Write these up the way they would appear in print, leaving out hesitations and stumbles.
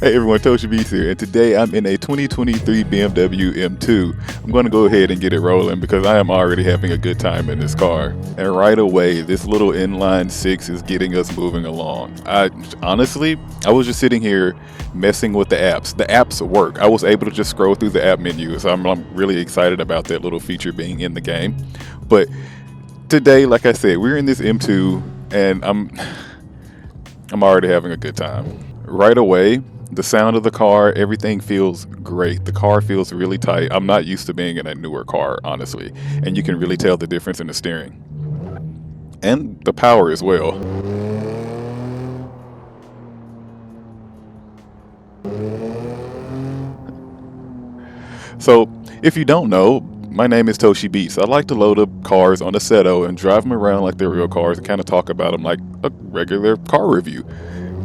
Hey everyone, toshiibeats here, and today I'm in a 2023 BMW M2. I'm going to go ahead and get it rolling because I am already having a good time in this car. And right away, this little inline six is getting us moving along. Honestly, I was just sitting here messing with the apps. The apps work. I was able to just scroll through the app menu, so I'm really excited about that little feature being in the game. But today, like I said, we're in this M2, and I'm already having a good time. Right away, the sound of the car, everything feels great. The car feels really tight. I'm not used to being in a newer car, honestly. And you can really tell the difference in the steering. And the power as well. So, if you don't know, my name is toshiibeats. I like to load up cars on a Seto and drive them around like they're real cars and kind of talk about them like a regular car review.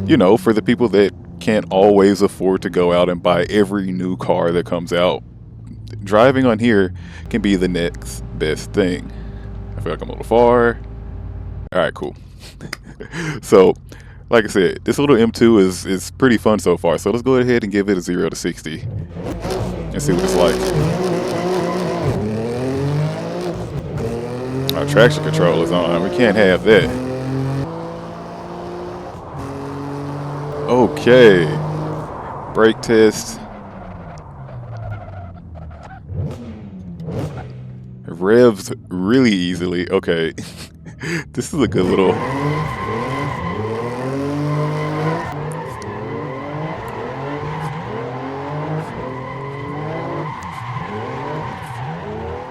You know, for the people that can't always afford to go out and buy every new car that comes out, driving on here can be the next best thing. I feel like I'm a little far. Alright, cool. So, like I said, this little M2 is pretty fun so far. So let's go ahead and give it a 0 to 60 and see what it's like. Our traction control is on. We can't have that. Okay, brake test. Revs really easily. Okay, this is a good little.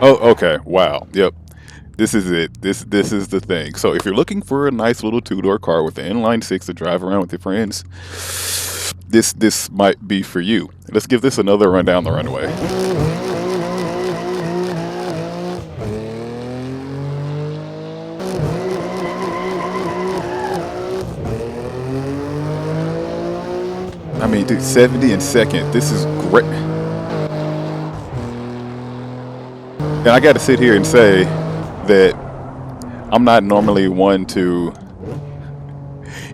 Oh, okay. Wow. Yep. This is it. This is the thing. So if you're looking for a nice little two-door car with an inline six to drive around with your friends, this might be for you. Let's give this another run down the runway. I mean, dude, 70 in second. This is great. And I got to sit here and say that I'm not normally one to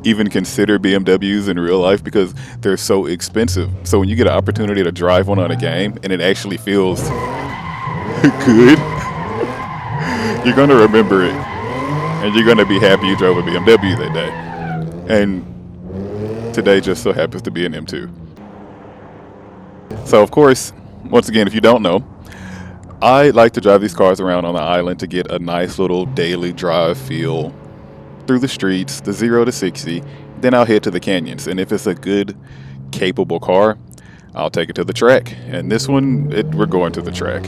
even consider BMWs in real life because they're so expensive. So when you get an opportunity to drive one on a game and it actually feels good, you're going to remember it. And you're going to be happy you drove a BMW that day. And today just so happens to be an M2. So of course, once again, if you don't know, I like to drive these cars around on the island to get a nice little daily drive feel through the streets, the 0 to 60. Then I'll head to the canyons. And if it's a good, capable car, I'll take it to the track. And this one, we're going to the track.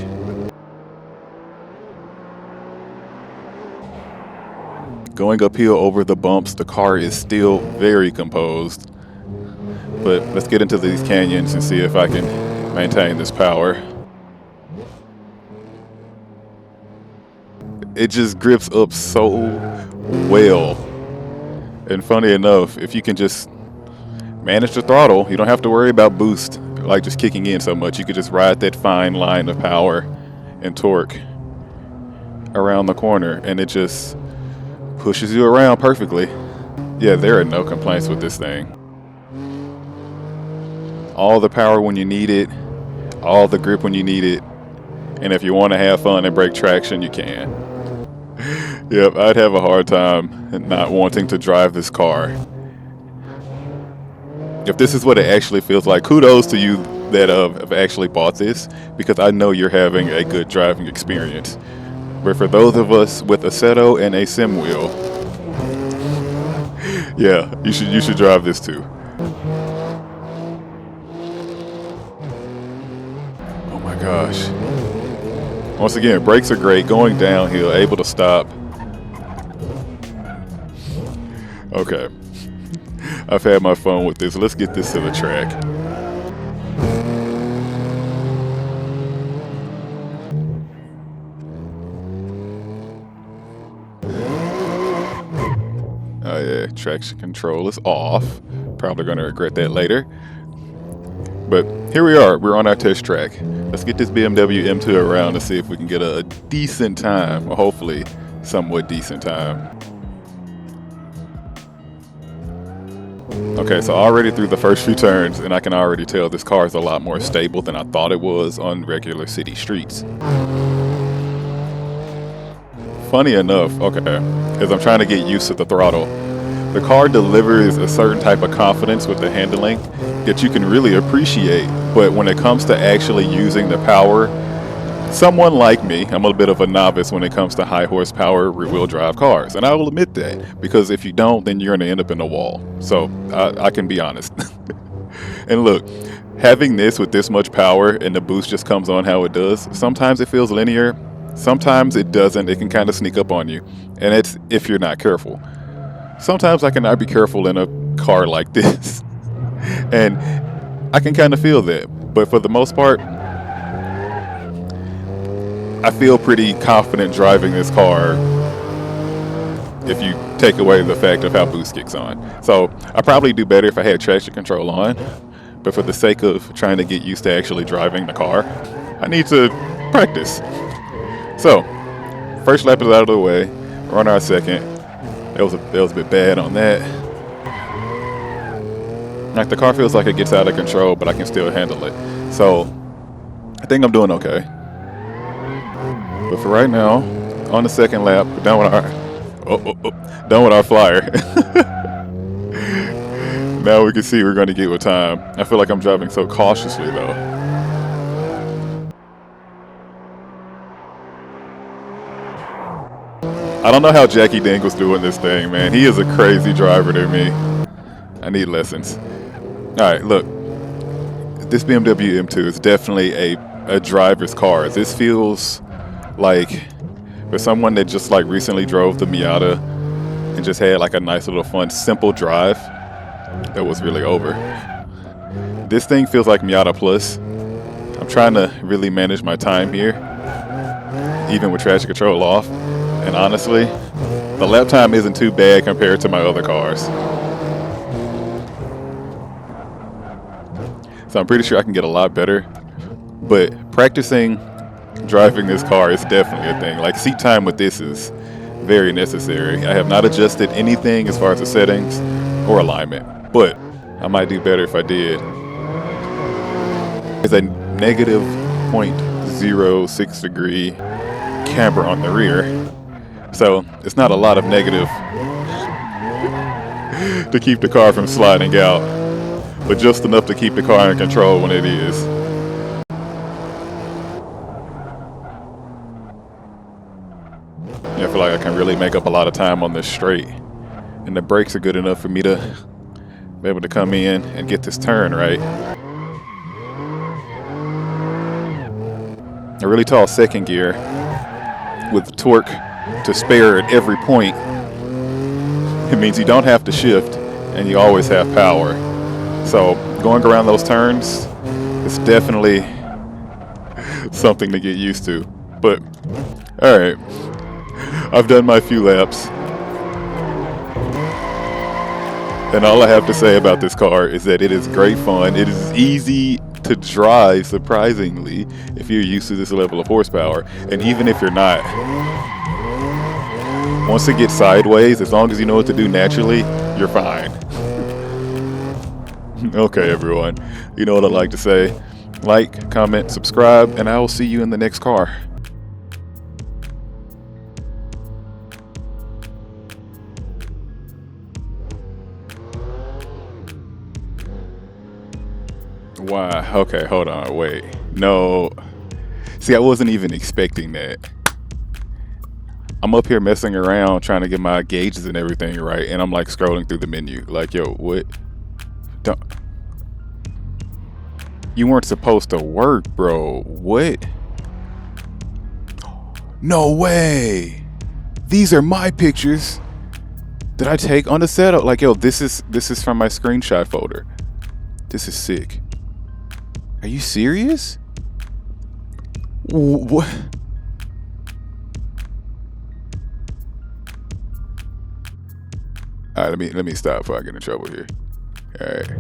Going uphill over the bumps, the car is still very composed. But let's get into these canyons and see if I can maintain this power. It just grips up so well. And funny enough, if you can just manage the throttle, you don't have to worry about boost, like just kicking in so much. You could just ride that fine line of power and torque around the corner, and it just pushes you around perfectly. Yeah, there are no complaints with this thing. All the power when you need it, all the grip when you need it, and if you want to have fun and break traction, you can. Yep, I'd have a hard time not wanting to drive this car. If this is what it actually feels like, kudos to you that have actually bought this, because I know you're having a good driving experience. But for those of us with a Seto and a sim wheel, yeah, you should drive this too. Oh my gosh. Once again, brakes are great, going downhill, able to stop. Okay, I've had my fun with this. Let's get this to the track. Oh yeah, traction control is off. Probably gonna regret that later. But here we are, we're on our test track. Let's get this BMW M2 around to see if we can get a decent time, or hopefully somewhat decent time. Okay, so already through the first few turns, and I can already tell this car is a lot more stable than I thought it was on regular city streets. Funny enough, okay, as I'm trying to get used to the throttle, the car delivers a certain type of confidence with the handling that you can really appreciate, but when it comes to actually using the power, someone like me, I'm a bit of a novice when it comes to high horsepower rear-wheel drive cars, and I will admit that, because if you don't, then you're going to end up in a wall. So I can be honest. And look, having this with this much power and the boost just comes on how it does, sometimes it feels linear, sometimes it doesn't. It can kind of sneak up on you, and it's if you're not careful. Sometimes I cannot be careful in a car like this, and I can kind of feel that, but for the most part, I feel pretty confident driving this car if you take away the fact of how boost kicks on. So I probably do better if I had traction control on, but for the sake of trying to get used to actually driving the car, I need to practice. So first lap is out of the way, we're on our second. That was a bit bad on that. Like, the car feels like it gets out of control, but I can still handle it. So I think I'm doing okay. But for right now, on the second lap, we're done with our flyer. Now we can see we're going to get with time. I feel like I'm driving so cautiously though. I don't know how Jackie Dingle's doing this thing, man. He is a crazy driver to me. I need lessons. Alright, look. This BMW M2 is definitely a driver's car. This feels like for someone that just like recently drove the Miata and just had like a nice little fun, simple drive that was really over. This thing feels like Miata Plus. I'm trying to really manage my time here, even with traction control off. And honestly, the lap time isn't too bad compared to my other cars. So I'm pretty sure I can get a lot better. But practicing driving this car is definitely a thing. Like, seat time with this is very necessary. I have not adjusted anything as far as the settings or alignment, but I might do better if I did. There's a negative 0.06 degree camber on the rear. So it's not a lot of negative to keep the car from sliding out, but just enough to keep the car in control when it is. I feel like I can really make up a lot of time on this straight, and the brakes are good enough for me to be able to come in and get this turn right. A really tall second gear with torque to spare at every point. It means you don't have to shift and you always have power. So going around those turns is definitely something to get used to. But all right, I've done my few laps, and all I have to say about this car is that it is great fun. It is easy to drive, surprisingly, if you're used to this level of horsepower. And even if you're not, once it gets sideways, as long as you know what to do naturally, you're fine. Okay, everyone, you know what I like to say. Like, comment, subscribe, and I will see you in the next car. Why? Okay, hold on, wait. No. See, I wasn't even expecting that. I'm up here messing around trying to get my gauges and everything right, and I'm like scrolling through the menu. Like, yo, what? Don't. You weren't supposed to work, bro. What? No way. These are my pictures that I take on the setup. Like, yo, this is from my screenshot folder. This is sick. Are you serious? What? All right, let me stop before I get in trouble here. All right.